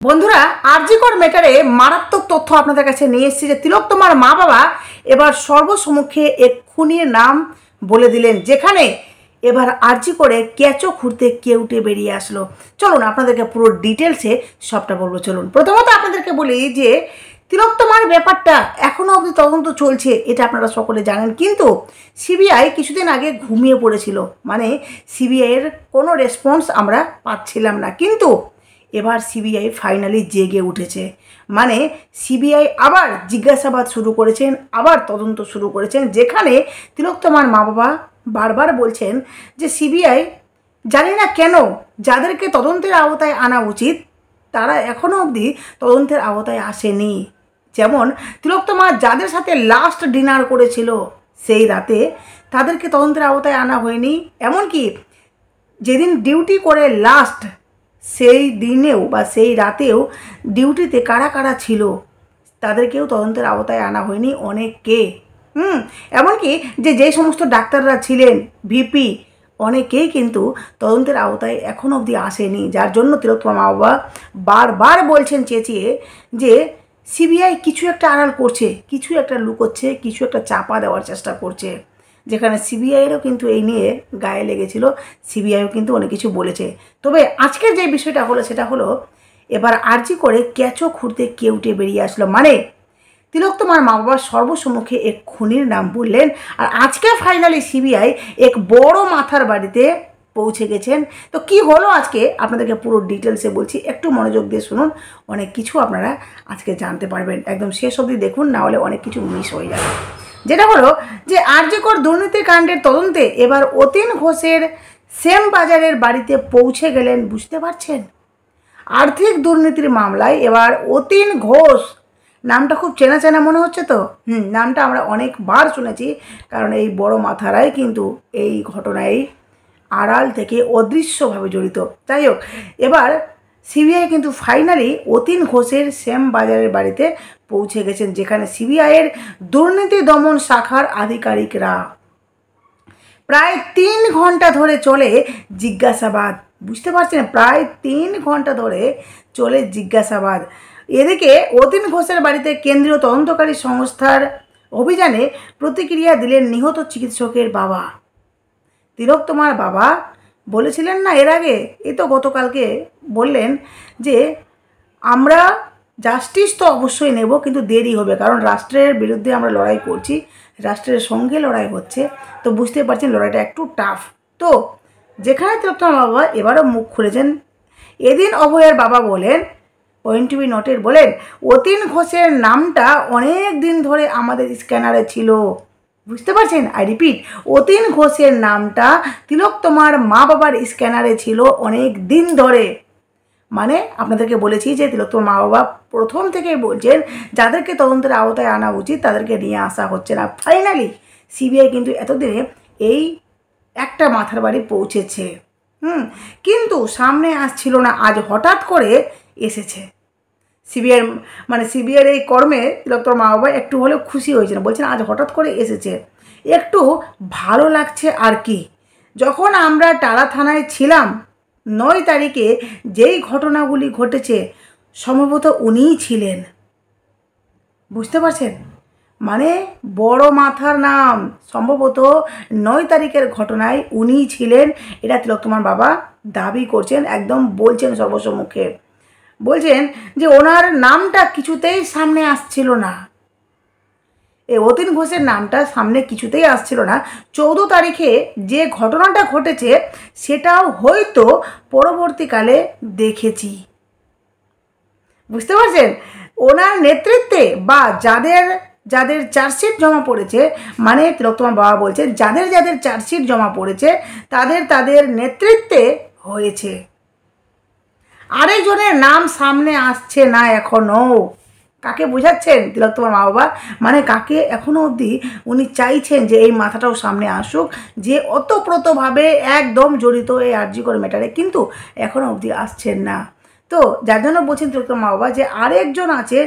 বন্ধুরা, আরজিকর ম্যাটারে মারাত্মক তথ্য আপনাদের কাছে নিয়ে এসেছি যে তিলোত্তমার মা বাবা এবার সর্বসম্মুখে এক খুনির নাম বলে দিলেন, যেখানে এবার আরজিকরে কেঁচো খুঁড়তে কেউটে বেরিয়ে আসলো। চলুন আপনাদেরকে পুরো ডিটেলসে সবটা বলবো। চলুন প্রথমত আপনাদেরকে বলি যে তিলোত্তমার ব্যাপারটা এখনও অবধি তদন্ত চলছে, এটা আপনারা সকলে জানেন, কিন্তু সিবিআই কিছুদিন আগে ঘুমিয়ে পড়েছিল, মানে সিবিআইয়ের কোনো রেসপন্স আমরা পাচ্ছিলাম না। কিন্তু এবার সিবিআই ফাইনালি জেগে উঠেছে, মানে সিবিআই আবার জিজ্ঞাসাবাদ শুরু করেছেন, আবার তদন্ত শুরু করেছেন, যেখানে তিলোত্তমার মা বাবা বারবার বলছেন যে সিবিআই জানি না কেন যাদেরকে তদন্তের আওতায় আনা উচিত তারা এখনও অবধি তদন্তের আওতায় আসেনি। যেমন তিলোত্তমা যাদের সাথে লাস্ট ডিনার করেছিল সেই রাতে তাদেরকে তদন্তের আওতায় আনা হয়নি, এমনকি যেদিন ডিউটি করে লাস্ট সেই দিনেও বা সেই রাতেও ডিউটিতে কারা কারা ছিল তাদেরকেও তদন্তের আওতায় আনা হয়নি অনেককে। এমনকি যেই সমস্ত ডাক্তাররা ছিলেন ভিপি অনেকেই কিন্তু তদন্তের আওতায় এখনও অবধি আসেনি, যার জন্য তিলোত্তমার মা বাবা বারবার বলছেন চেঁচিয়ে যে সিবিআই কিছু একটা আড়াল করছে, কিছু একটা লুকোচ্ছে, কিছু একটা চাপা দেওয়ার চেষ্টা করছে। যেখানে সিবিআইয়েরও কিন্তু এই নিয়ে গায়ে লেগেছিল, সিবিআইও কিন্তু অনেক কিছু বলেছে। তবে আজকের যে বিষয়টা হলো সেটা হলো এবার আরজিকরে কেঁচো খুঁড়তে কেউটে বেরিয়ে আসলো, মানে তিলোত্তমার মা বাবা সর্বসম্মুখে এক খুনির নাম বললেন। আর আজকে ফাইনালি সিবিআই এক বড় মাথার বাড়িতে পৌঁছে গেছেন। তো কি হলো আজকে আপনাদেরকে পুরো ডিটেলসে বলছি, একটু মনোযোগ দিয়ে শুনুন, অনেক কিছু আপনারা আজকে জানতে পারবেন। একদম শেষ অবধি দেখুন, না হলে অনেক কিছু মিস হয়ে যাবে। যেটা হলো যে আরজিকর দুর্নীতি কাণ্ডের তদন্তে এবার অতীন ঘোষের সেম বাজারের বাড়িতে পৌঁছে গেলেন, বুঝতে পারছেন? আর্থিক দুর্নীতির মামলায় এবার অতীন ঘোষ, নামটা খুব চেনা চেনা মনে হচ্ছে তো? নামটা আমরা অনেকবার শুনেছি, কারণ এই বড় মাথারাই কিন্তু এই ঘটনায় আড়াল থেকে অদৃশ্যভাবে জড়িত। যাই হোক, এবার সিবিআই কিন্তু ফাইনালি অতীন ঘোষের শ্যাম বাজারের বাড়িতে পৌঁছে গেছেন, যেখানে সিবিআইয়ের দুর্নীতি দমন শাখার আধিকারিকরা প্রায় 3 ঘন্টা ধরে চলে জিজ্ঞাসাবাদ। বুঝতে পারছেন, প্রায় 3 ঘন্টা ধরে চলে জিজ্ঞাসাবাদ। এদিকে অতীন ঘোষের বাড়িতে কেন্দ্রীয় তদন্তকারী সংস্থার অভিযানে প্রতিক্রিয়া দিলেন নিহত চিকিৎসকের বাবা। তিলোত্তমার বাবা বলেছিলেন না এর আগে, এই তো গতকালকে বললেন যে আমরা জাস্টিস তো অবশ্যই নেব, কিন্তু দেরি হবে, কারণ রাষ্ট্রের বিরুদ্ধে আমরা লড়াই করছি, রাষ্ট্রের সঙ্গে লড়াই হচ্ছে। তো বুঝতে পারছেন লড়াইটা একটু টাফ। তো যেখানে তিলোত্তমার বাবা এবারও মুখ খুলেছেন, এদিন অভয়ের বাবা বলেন, পয়েন্ট টু বি নোটেড, বলেন অতীন ঘোষের নামটা অনেক দিন ধরে আমাদের স্ক্যানারে ছিল। বুঝতে পারছেন, আই রিপিট, অতীন ঘোষের নামটা তিলোত্তমার মা বাবার স্ক্যানারে ছিল অনেক দিন ধরে। মানে আপনাদেরকে বলেছি যে তিলোত্তমার মা বাবা প্রথম থেকেই বলছেন যাদেরকে তদন্তের আওতায় আনা উচিত তাদেরকে নিয়ে আসা হচ্ছে না। ফাইনালি সিবিআই কিন্তু এতদিনে এই একটা মাথার বাড়ি পৌঁছেছে, কিন্তু সামনে আসছিল না, আজ হঠাৎ করে এসেছে। সিবিআইয়ের এই কর্মে তিলোত্তমার মা বাবা একটু হলেও খুশি হয়েছেন, বলছেন আজ হঠাৎ করে এসেছে, একটু ভালো লাগছে আর কি। যখন আমরা টালা থানায় ছিলাম 9 তারিখে যেই ঘটনাগুলি ঘটেছে সম্ভবত উনিই ছিলেন। বুঝতে পারছেন, মানে বড় মাথার নাম সম্ভবত 9 তারিখের ঘটনায় উনিই ছিলেন, এটা তিলোত্তমার বাবা দাবি করছেন, একদম বলছেন সর্বসম্মুখে। বলছেন যে ওনার নামটা কিছুতেই সামনে আসছিল না, এই অতীন ঘোষের নামটা সামনে কিছুতেই আসছিল না। 14 তারিখে যে ঘটনাটা ঘটেছে সেটাও হয়তো পরবর্তীকালে দেখেছি। বুঝতে পারছেন, ওনার নেতৃত্বে বা যাদের যাদের চার্জশিট জমা পড়েছে, মানে তিলোত্তমার বাবা বলছে যাদের যাদের চার্জশিট জমা পড়েছে তাদের নেতৃত্বে হয়েছে। আরেকজনের নাম সামনে আসছে না এখনও। কাকে বোঝাচ্ছেন তিলোত্তমার মা বাবা? মানে কাকে এখনও অবধি উনি চাইছেন যে এই মাথাটাও সামনে আসুক, যে ওতপ্রোতভাবে একদম জড়িত এই আরজিকর ম্যাটারে, কিন্তু এখনও অবধি আসছেন না। তো যার জন্য বলছেন তিলোত্তমার মা বাবা যে আরেকজন আছে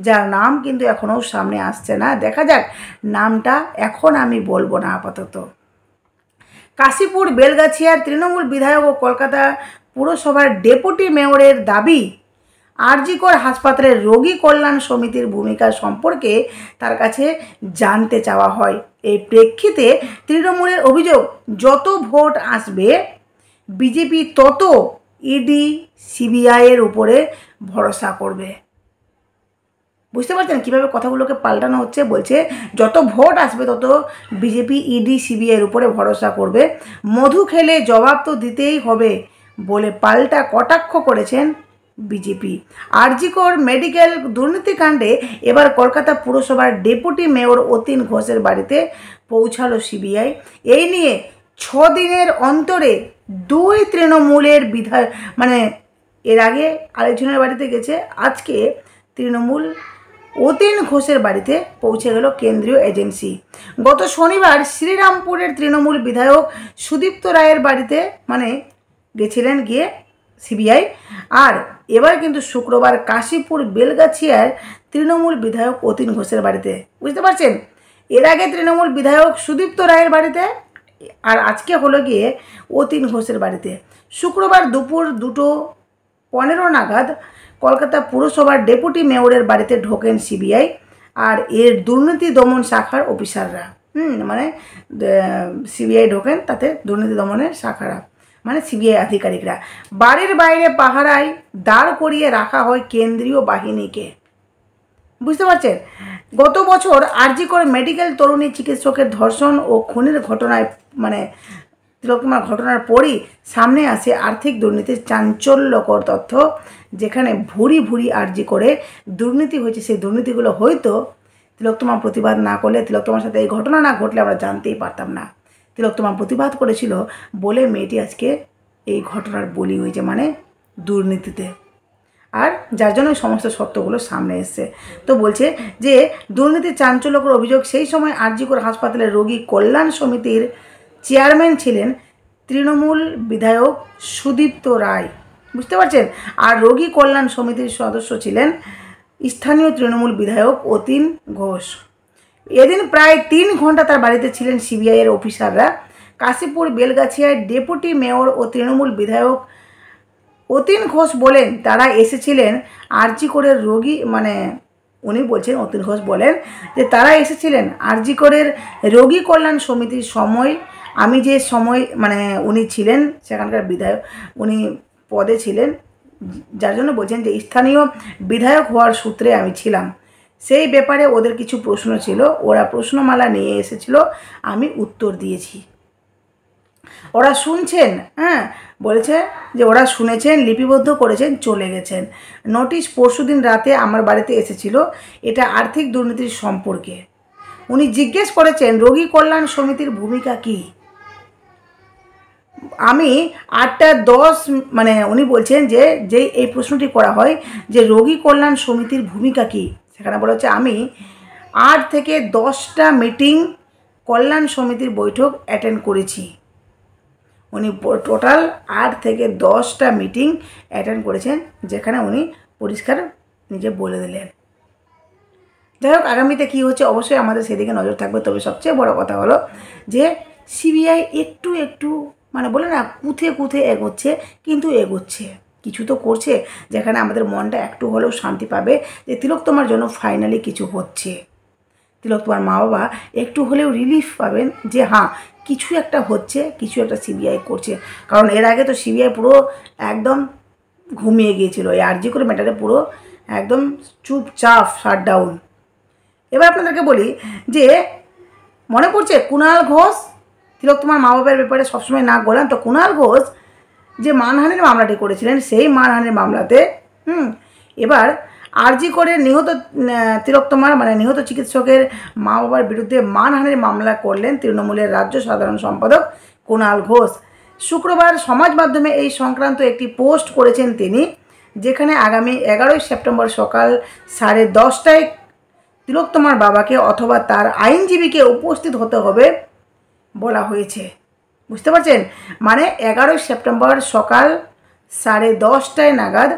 যার নাম কিন্তু এখনও সামনে আসছে না, দেখা যাক, নামটা এখন আমি বলবো না আপাতত। কাশীপুর বেলগাছিয়ার তৃণমূল বিধায়ক ও কলকাতা পুরসভার ডেপুটি মেয়রের দাবি আরজিকর হাসপাতালের রোগী কল্যাণ সমিতির ভূমিকা সম্পর্কে তার কাছে জানতে চাওয়া হয়। এই প্রেক্ষিতে তৃণমূলের অভিযোগ, যত ভোট আসবে বিজেপি তত ইডি সিবিআইয়ের উপরে ভরসা করবে। বুঝতে পারছেন কীভাবে কথাগুলোকে পাল্টানো হচ্ছে? বলছে যত ভোট আসবে তত বিজেপি ইডি সিবিআইয়ের উপরে ভরসা করবে, মধু খেলে জবাব তো দিতেই হবে বলে পাল্টা কটাক্ষ করেছেন বিজেপি। আরজিকর মেডিকেল দুর্নীতিকাণ্ডে এবার কলকাতা পুরসভার ডেপুটি মেয়র অতীন ঘোষের বাড়িতে পৌঁছালো সিবিআই। এই নিয়ে 6 দিনের অন্তরে 2 তৃণমূলের বিধায়ক, মানে এর আগে আরেকজনের বাড়িতে গেছে, আজকে তৃণমূল অতীন ঘোষের বাড়িতে পৌঁছে গেল কেন্দ্রীয় এজেন্সি। গত শনিবার শ্রীরামপুরের তৃণমূল বিধায়ক সুদীপ্ত রায়ের বাড়িতে মানে গেছিলেন গিয়ে সিবিআই, আর এবার কিন্তু শুক্রবার কাশীপুর বেলগাছিয়ার তৃণমূল বিধায়ক অতীন ঘোষের বাড়িতে। বুঝতে পারছেন, এর আগে তৃণমূল বিধায়ক সুদীপ্ত রায়ের বাড়িতে, আর আজকে হলো গিয়ে অতীন ঘোষের বাড়িতে। শুক্রবার দুপুর 2:15 নাগাদ কলকাতা পুরসভার ডেপুটি মেয়রের বাড়িতে ঢোকেন সিবিআই আর এর দুর্নীতি দমন শাখার অফিসাররা। মানে সিবিআই ঢোকেন, তাতে দুর্নীতি দমনের শাখারা মানে সিবিআই আধিকারিকরা। বাড়ির বাইরে পাহারায় দাঁড় করিয়ে রাখা হয় কেন্দ্রীয় বাহিনীকে। বুঝতে পারছেন, গত বছর আরজিকর মেডিকেল তরুণী চিকিৎসকের ধর্ষণ ও খুনের ঘটনায় মানে তিলোত্তমার ঘটনার পরই সামনে আসে আর্থিক দুর্নীতির চাঞ্চল্যকর তথ্য, যেখানে ভুরি ভুরি আরজিকরে দুর্নীতি হয়েছে। সেই দুর্নীতিগুলো হয়তো তিলোত্তমা প্রতিবাদ না করলে, তিলোত্তমার সাথে এই ঘটনা না ঘটলে আমরা জানতেই পারতাম না। তিলোত্তমা প্রতিবাদ করেছিল বলে মেয়েটি আজকে এই ঘটনার বলি হয়েছে, মানে দুর্নীতিতে, আর যার জন্য সমস্ত সত্যগুলো সামনে এসছে। তো বলছে যে দুর্নীতির চাঞ্চল্যকর অভিযোগ, সেই সময় আরজিকর হাসপাতালের রোগী কল্যাণ সমিতির চেয়ারম্যান ছিলেন তৃণমূল বিধায়ক সুদীপ্ত রায়। বুঝতে পারছেন, আর রোগী কল্যাণ সমিতির সদস্য ছিলেন স্থানীয় তৃণমূল বিধায়ক অতীন ঘোষ। এদিন প্রায় 3 ঘন্টা তার বাড়িতে ছিলেন সিবিআইয়ের অফিসাররা। কাশীপুর বেলগাছিয়ায় ডেপুটি মেয়র ও তৃণমূল বিধায়ক অতীন ঘোষ বলেন তারা এসেছিলেন আরজিকরের রোগী, মানে উনি বলছেন অতীন ঘোষ বলেন যে তারা এসেছিলেন আরজিকরের রোগী কল্যাণ সমিতির সময়, আমি যে সময় মানে উনি ছিলেন সেখানকার বিধায়ক, উনি পদে ছিলেন, যার জন্য বলছেন যে স্থানীয় বিধায়ক হওয়ার সূত্রে আমি ছিলাম। সেই ব্যাপারে ওদের কিছু প্রশ্ন ছিল, ওরা প্রশ্নমালা নিয়ে এসেছিল, আমি উত্তর দিয়েছি। ওরা শুনছেন, বলেছে যে ওরা শুনেছেন, লিপিবদ্ধ করেছেন, চলে গেছেন। নোটিশ পরশুদিন রাতে আমার বাড়িতে এসেছিল, এটা আর্থিক দুর্নীতির সম্পর্কে। উনি জিজ্ঞেস করেছেন রোগী কল্যাণ সমিতির ভূমিকা কী। আমি 8:10 মানে উনি বলছেন যে যেই এই প্রশ্নটি করা হয় যে রোগী কল্যাণ সমিতির ভূমিকা কী, সেখানে বলা হচ্ছে আমি 8 থেকে 10টা মিটিং কল্যাণ সমিতির বৈঠক অ্যাটেন্ড করেছি। উনি টোটাল 8 থেকে 10টা মিটিং অ্যাটেন্ড করেছেন, যেখানে উনি পরিষ্কার নিজে বলে দিলেন। যাই হোক, আগামীতে কী হচ্ছে অবশ্যই আমাদের সেদিকে নজর থাকবে। তবে সবচেয়ে বড় কথা হলো যে সিবিআই একটু একটু মানে বলে না কুথে কুথে এগোচ্ছে, কিন্তু এগোচ্ছে, কিছু তো করছে, যেখানে আমাদের মনটা একটু হলেও শান্তি পাবে যে তিলোত্তমার জন্য ফাইনালি কিছু হচ্ছে। তিলোত্তমার মা বাবা একটু হলেও রিলিফ পাবেন যে হ্যাঁ কিছু একটা হচ্ছে, কিছু একটা সিবিআই করছে। কারণ এর আগে তো সিবিআই পুরো একদম ঘুমিয়ে গিয়েছিল, এই আরজিকর ম্যাটারে পুরো একদম চুপচাপ শাটডাউন। এবার আপনাদেরকে বলি যে মনে পড়ছে কুণাল ঘোষ তিলোত্তমার মা বাবার ব্যাপারে সবসময় নাক গলান, তো কুণাল ঘোষ যে মানহানির মামলাটি করেছিলেন সেই মানহানির মামলাতে এবার আরজিকরের নিহত তিলোত্তমার মানে নিহত চিকিৎসকের মা বাবার বিরুদ্ধে মানহানির মামলা করলেন তৃণমূলের রাজ্য সাধারণ সম্পাদক কুণাল ঘোষ। শুক্রবার সমাজ মাধ্যমে এই সংক্রান্ত একটি পোস্ট করেছেন তিনি, যেখানে আগামী 11ই সেপ্টেম্বর সকাল 10:30টায় তিলোত্তমার বাবাকে অথবা তার আইনজীবীকে উপস্থিত হতে হবে বলা হয়েছে। বুঝতে পারছেন, মানে 11ই সেপ্টেম্বর সকাল 10:30টায় নাগাদ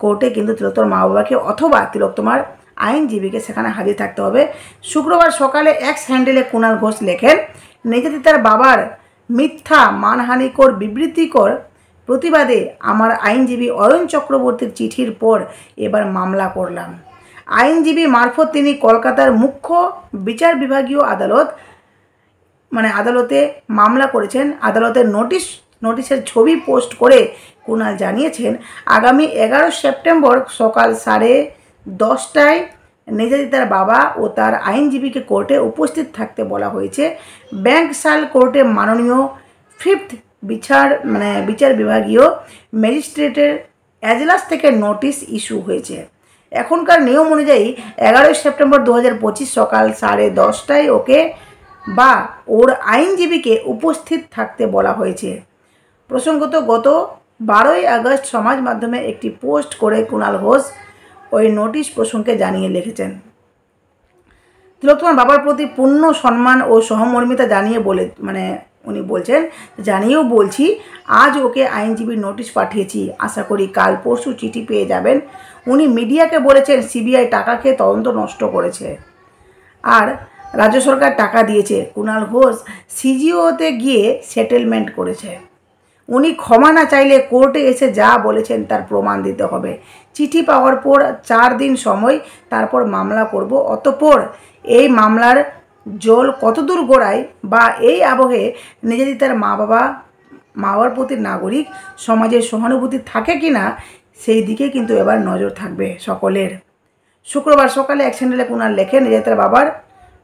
কোর্টে কিন্তু তিলোত্তমার মা বাবাকে অথবা তিলোত্তমার আইনজীবীকে সেখানে হাজির থাকতে হবে। শুক্রবার সকালে এক্স হ্যান্ডেলে কুণাল ঘোষ লেখেন, নির্যাতিতার বাবার মিথ্যা মানহানিকর বিবৃতিকর প্রতিবাদে আমার আইনজীবী অয়ন চক্রবর্তীর চিঠির পর এবার মামলা করলাম। আইনজীবী মারফত তিনি কলকাতার মুখ্য বিচার বিভাগীয় আদালতে মামলা করেছেন। আদালতের নোটিশের ছবি পোস্ট করে কুণাল জানিয়েছেন, আগামী 11 সেপ্টেম্বর সকাল 10:30টায় নির্যাতিতার বাবা ও তার আইনজীবীকে কোর্টে উপস্থিত থাকতে বলা হয়েছে। ব্যাংকশাল কোর্টে মাননীয় 5th বিচার বিভাগীয় ম্যাজিস্ট্রেটের এজলাস থেকে নোটিশ ইস্যু হয়েছে। এখনকার নিয়ম অনুযায়ী 11 সেপ্টেম্বর 2025 সকাল 10:30টায় ওকে বা ওর আইনজীবীকে উপস্থিত থাকতে বলা হয়েছে। প্রসঙ্গত গত 12ই আগস্ট সমাজ মাধ্যমে একটি পোস্ট করে কুণাল ঘোষ ওই নোটিশ প্রসঙ্গে জানিয়ে লিখেছেন, তিলোত্তমার বাবার প্রতি পূর্ণ সম্মান ও সহমর্মিতা জানিয়ে উনি বলছেন, জানিয়েও বলছি আজ ওকে আইনজীবীর নোটিশ পাঠিয়েছি, আশা করি কাল পরশু চিঠি পেয়ে যাবেন। উনি মিডিয়াকে বলেছেন সিবিআই টাকা খেয়ে তদন্ত নষ্ট করেছে আর রাজ্য সরকার টাকা দিয়েছে। কুণাল ঘোষ সিজিওতে গিয়ে সেটেলমেন্ট করেছে। উনি ক্ষমা না চাইলে কোর্টে এসে যা বলেছেন তার প্রমাণ দিতে হবে। চিঠি পাওয়ার পর 4 দিন সময়, তারপর মামলা করব। অতঃপর এই মামলার জল কতদূর গোড়ায় বা এই আবহে নির্যাতিতার মা বাবার প্রতি নাগরিক সমাজের সহানুভূতি থাকে কি না সেই দিকে কিন্তু এবার নজর থাকবে সকলের। শুক্রবার সকালে এক চ্যানেলে কুণাল লেখেন, নির্যাতিতার বাবার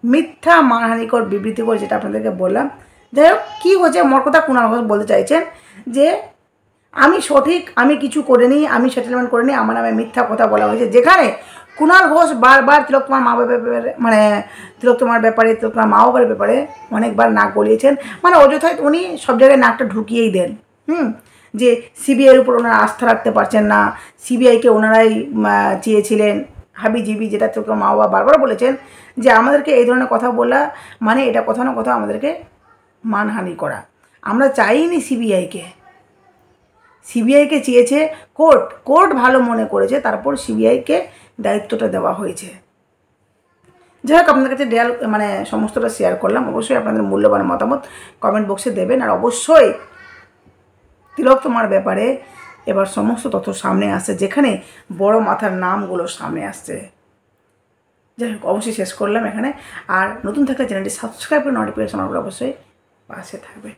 মিথ্যা মানহানিকর বিবৃতিকর, যেটা আপনাদেরকে বললাম। যাই হোক, কী হচ্ছে মোট কথা কুণাল ঘোষ বলতে চাইছেন যে আমি সঠিক, আমি কিছু করিনি, আমি সেটেলমেন্ট করিনি, আমার নামে মিথ্যা কথা বলা হয়েছে। যেখানে কুণাল ঘোষ বারবার তিলোত্তমার মা বাবার ব্যাপারে তিলোত্তমার মা বাবার ব্যাপারে অনেকবার নাক গলিয়েছেন। অযথায় উনি সব জায়গায় নাকটা ঢুকিয়েই দেন। যে সিবিআইয়ের উপর ওনারা আস্থা রাখতে পারছেন না, সিবিআইকে ওনারাই চেয়েছিলেন হাবিজিবি, যেটা তিলোত্তমার মা বাবা বারবার বলেছেন যে আমাদেরকে এই ধরনের কথা বলা এটা কথা না কথা আমাদেরকে মানহানি করা। আমরা চাইনি সিবিআইকে চেয়েছে কোর্ট ভালো মনে করেছে, তারপর সিবিআইকে দায়িত্বটা দেওয়া হয়েছে। যাই হোক, আপনাদের কাছে সমস্তটা শেয়ার করলাম। অবশ্যই আপনাদের মূল্যবান মতামত কমেন্ট বক্সে দেবেন। আর অবশ্যই তিলোত্তমার ব্যাপারে এবার সমস্ত তথ্য সামনে আসছে, যেখানে বড় মাথার নামগুলো সামনে আসছে। যাই হোক, অবশ্যই শেষ করলাম এখানে। আর নতুন থাকলে চ্যানেলটি সাবস্ক্রাইব করে নোটিফিকেশন অবশ্যই পাশে থাকবে।